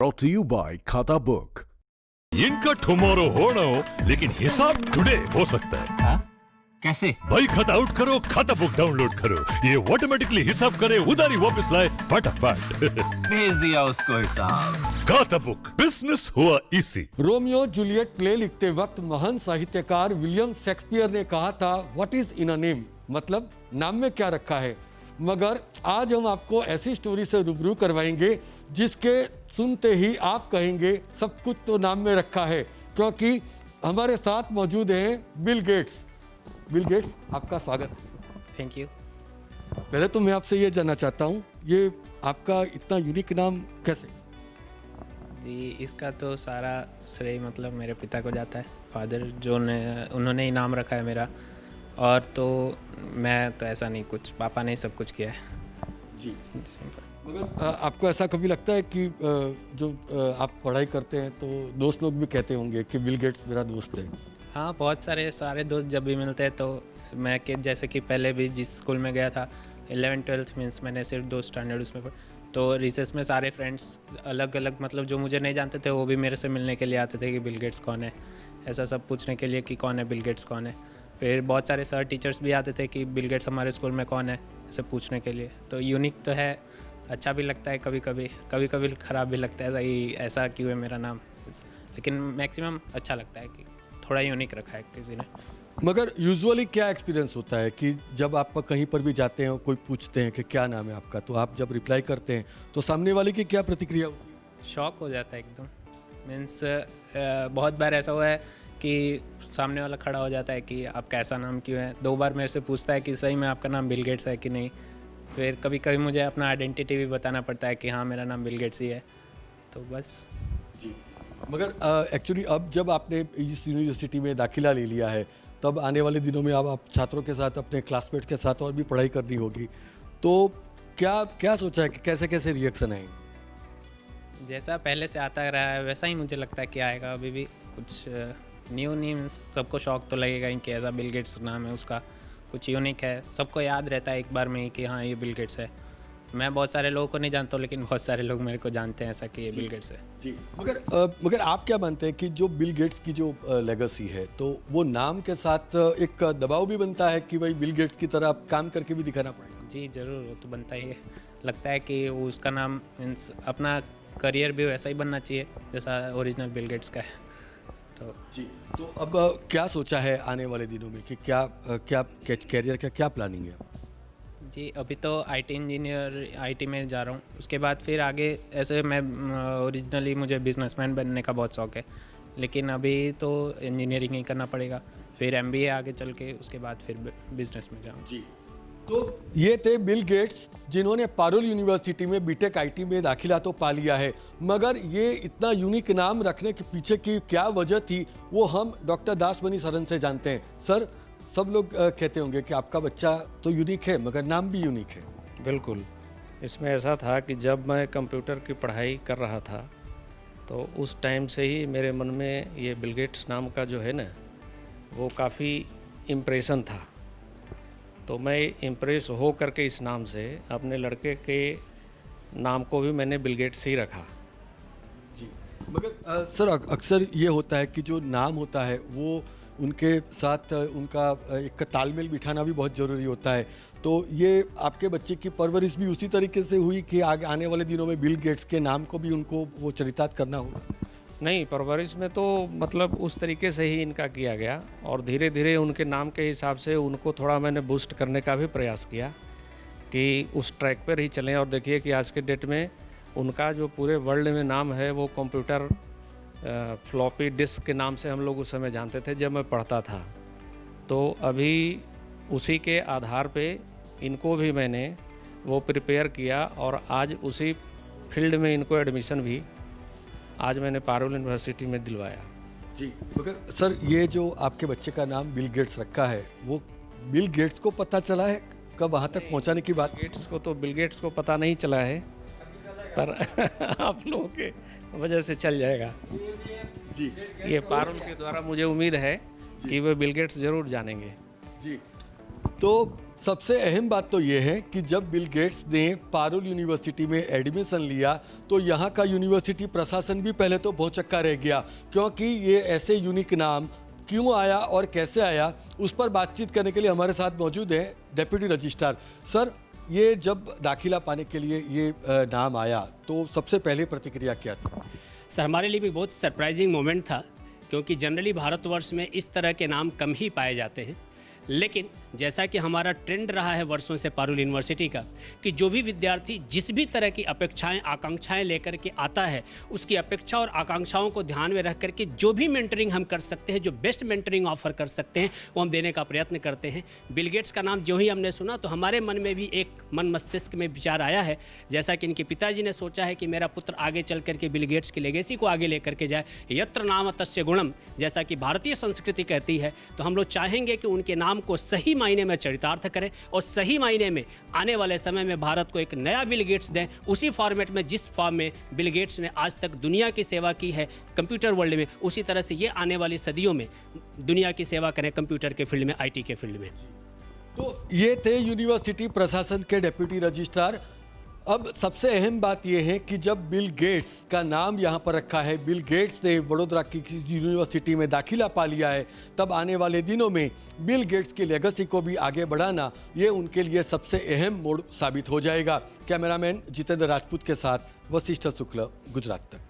brought to you by खाता book. इनका tomorrow होना हो लेकिन हिसाब टुडे हो सकता है। हाँ? कैसे? भाई खाता आउट करो, खाता बुक डाउनलोड करो, ये ऑटोमेटिकली हिसाब करे, उधारी वापस लाए फटाफट। भेज दिया उसको हिसाब। खाता बुक, बिजनेस हुआ इजी। रोमियो जूलियट प्ले लिखते वक्त महान साहित्यकार विलियम शेक्सपियर ने कहा था, what is in a name, मतलब नाम में क्या रखा है। मगर आज हम आपको ऐसी स्टोरी से रूबरू करवाएंगे जिसके सुनते ही आप कहेंगे सब कुछ तो नाम में रखा है, क्योंकि हमारे साथ मौजूद हैं बिल गेट्स। बिल गेट्स, आपका स्वागत है। Thank you. पहले तो मैं आपसे ये जानना चाहता हूँ, ये आपका इतना यूनिक नाम कैसे? जी, इसका तो सारा श्रेय मतलब मेरे पिता को जाता है, फादर उन्होंने ही नाम रखा है मेरा, और तो मैं तो ऐसा नहीं, कुछ पापा ने सब कुछ किया है। जी, सिंपल। मगर आपको ऐसा कभी लगता है कि जो आप पढ़ाई करते हैं तो दोस्त लोग भी कहते होंगे कि बिल गेट्स मेरा दोस्त है? हाँ, बहुत सारे दोस्त जब भी मिलते हैं तो मैं कि जैसे कि पहले भी जिस स्कूल में गया था 11th-12th मीन्स मैंने सिर्फ 2 स्टैंडर्ड उसमें पढ़ा, तो रिसेस में सारे फ्रेंड्स अलग अलग मतलब जो मुझे नहीं जानते थे वो भी मेरे से मिलने के लिए आते थे कि बिल गेट्स कौन है, ऐसा सब पूछने के लिए कि कौन है बिल गेट्स कौन है। फिर बहुत सारे सर टीचर्स भी आते थे कि बिल गेट्स हमारे स्कूल में कौन है, ऐसे पूछने के लिए। तो यूनिक तो है, अच्छा भी लगता है, कभी कभी ख़राब भी लगता है ऐसा क्यों है मेरा नाम, लेकिन मैक्सिमम अच्छा लगता है कि थोड़ा यूनिक रखा है किसी ने। मगर यूजुअली क्या एक्सपीरियंस होता है कि जब आप कहीं पर भी जाते हैं, कोई पूछते हैं कि क्या नाम है आपका, तो आप जब रिप्लाई करते हैं तो सामने वाले की क्या प्रतिक्रिया होती है? शॉक हो जाता है एकदम। मीन्स बहुत बार ऐसा हुआ है कि सामने वाला खड़ा हो जाता है कि आपका ऐसा नाम क्यों है। 2 बार मेरे से पूछता है कि सही में आपका नाम बिल गेट्स है कि नहीं। फिर कभी कभी मुझे अपना आइडेंटिटी भी बताना पड़ता है कि हाँ मेरा नाम बिल गेट्स ही है, तो बस। जी, मगर एक्चुअली अब जब आपने इस यूनिवर्सिटी में दाखिला ले लिया है, तब आने वाले दिनों में अब आप छात्रों के साथ, अपने क्लासमेट के साथ और भी पढ़ाई करनी होगी, तो क्या सोचा है कि कैसे कैसे रिएक्शन आएंगे? जैसा पहले से आता रहा है वैसा ही मुझे लगता है कि आएगा। अभी भी कुछ न्यू नहीं, सबको शौक तो लगेगा ही कि ऐसा बिल गेट्स नाम है उसका, कुछ यूनिक है, सबको याद रहता है एक बार में ही कि हाँ ये बिल गेट्स है। मैं बहुत सारे लोगों को नहीं जानता हूँ लेकिन बहुत सारे लोग मेरे को जानते हैं ऐसा कि ये बिल गेट्स है। जी, मगर आप क्या मानते हैं कि जो बिल गेट्स की जो लेगेसी है, तो वो नाम के साथ एक दबाव भी बनता है कि भाई बिल गेट्स की तरह काम करके भी दिखाना पड़ेगा? जी ज़रूर, वो तो बनता ही है। लगता है कि उसका नाम मीन्स अपना करियर भी वैसा ही बनना चाहिए जैसा ओरिजिनल बिल गेट्स का है। तो जी, तो अब क्या सोचा है आने वाले दिनों में कि क्या कैरियर का क्या प्लानिंग है? जी, अभी तो आईटी में जा रहा हूँ, उसके बाद फिर आगे ऐसे मैं ओरिजिनली मुझे बिजनेसमैन बनने का बहुत शौक है, लेकिन अभी तो इंजीनियरिंग ही करना पड़ेगा, फिर एमबीए आगे चल के उसके बाद फिर बिजनेस में जाऊँ। जी, तो ये थे बिल गेट्स जिन्होंने पारुल यूनिवर्सिटी में बीटेक आईटी में दाखिला तो पा लिया है, मगर ये इतना यूनिक नाम रखने के पीछे की क्या वजह थी वो हम डॉक्टर दासमणि सरन से जानते हैं। सर, सब लोग कहते होंगे कि आपका बच्चा तो यूनिक है मगर नाम भी यूनिक है। बिल्कुल, इसमें ऐसा था कि जब मैं कंप्यूटर की पढ़ाई कर रहा था तो उस टाइम से ही मेरे मन में ये बिल गेट्स नाम का जो है ना वो काफ़ी इम्प्रेशन था, तो मैं इम्प्रेस हो करके इस नाम से अपने लड़के के नाम को भी मैंने बिल गेट्स ही रखा। जी, मगर सर अक्सर ये होता है कि जो नाम होता है वो उनके साथ उनका एक तालमेल बिठाना भी बहुत ज़रूरी होता है, तो ये आपके बच्चे की परवरिश भी उसी तरीके से हुई कि आगे आने वाले दिनों में बिल गेट्स के नाम को भी उनको वो चरितार्थ करना होगा? नहीं, परवरिश में तो मतलब उस तरीके से ही इनका किया गया और धीरे धीरे उनके नाम के हिसाब से उनको थोड़ा मैंने बूस्ट करने का भी प्रयास किया कि उस ट्रैक पर ही चलें। और देखिए कि आज के डेट में उनका जो पूरे वर्ल्ड में नाम है वो कंप्यूटर फ्लॉपी डिस्क के नाम से हम लोग उस समय जानते थे जब मैं पढ़ता था, तो अभी उसी के आधार पे इनको भी मैंने वो प्रिपेयर किया और आज उसी फील्ड में इनको एडमिशन भी आज मैंने पारुल यूनिवर्सिटी में दिलवाया। जी, मगर सर ये जो आपके बच्चे का नाम बिल गेट्स रखा है वो बिल गेट्स को पता चला है कब वहाँ तक पहुँचाने की बात? बिल गेट्स को पता नहीं चला है, पर आप लोगों के वजह से चल जाएगा। जी, ये पारुल के द्वारा मुझे उम्मीद है कि वे बिल गेट्स जरूर जानेंगे। जी, तो सबसे अहम बात तो ये है कि जब बिल गेट्स ने पारुल यूनिवर्सिटी में एडमिशन लिया तो यहाँ का यूनिवर्सिटी प्रशासन भी पहले तो भौचक्का रह गया, क्योंकि ये ऐसे यूनिक नाम क्यों आया और कैसे आया, उस पर बातचीत करने के लिए हमारे साथ मौजूद है डेप्यूटी रजिस्ट्रार। सर, ये जब दाखिला पाने के लिए ये नाम आया तो सबसे पहले प्रतिक्रिया क्या थी? सर, हमारे लिए भी बहुत सरप्राइजिंग मोमेंट था, क्योंकि जनरली भारतवर्ष में इस तरह के नाम कम ही पाए जाते हैं। लेकिन जैसा कि हमारा ट्रेंड रहा है वर्षों से पारुल यूनिवर्सिटी का, कि जो भी विद्यार्थी जिस भी तरह की अपेक्षाएं आकांक्षाएं लेकर के आता है, उसकी अपेक्षा और आकांक्षाओं को ध्यान में रख करके जो भी मेंटरिंग हम कर सकते हैं, जो बेस्ट मेंटरिंग ऑफर कर सकते हैं, वो हम देने का प्रयत्न करते हैं। बिल गेट्स का नाम जो ही हमने सुना तो हमारे मन में भी एक मन मस्तिष्क में विचार आया है, जैसा कि इनके पिताजी ने सोचा है कि मेरा पुत्र आगे चल करके बिल गेट्स की लेगेसी को आगे लेकर के जाए, यत्र नाम तस्य गुणम, जैसा कि भारतीय संस्कृति कहती है। तो हम लोग चाहेंगे कि उनके नाम को सही मायने में चरितार्थ करें और सही मायने में आने वाले समय में भारत को एक नया बिल गेट्स दें, उसी फॉर्मेट में जिस फॉर्म में बिल गेट्स ने आज तक दुनिया की सेवा की है कंप्यूटर वर्ल्ड में, उसी तरह से ये आने वाली सदियों में दुनिया की सेवा करें कंप्यूटर के फील्ड में, IT के फील्ड में। तो ये थे यूनिवर्सिटी प्रशासन के डेप्यूटी रजिस्ट्रार। अब सबसे अहम बात यह है कि जब बिल गेट्स का नाम यहाँ पर रखा है, बिल गेट्स ने वडोदरा की यूनिवर्सिटी में दाखिला पा लिया है, तब आने वाले दिनों में बिल गेट्स की लेगेसी को भी आगे बढ़ाना ये उनके लिए सबसे अहम मोड़ साबित हो जाएगा। कैमरामैन जितेंद्र राजपूत के साथ वशिष्ठ शुक्ल, गुजरात तक।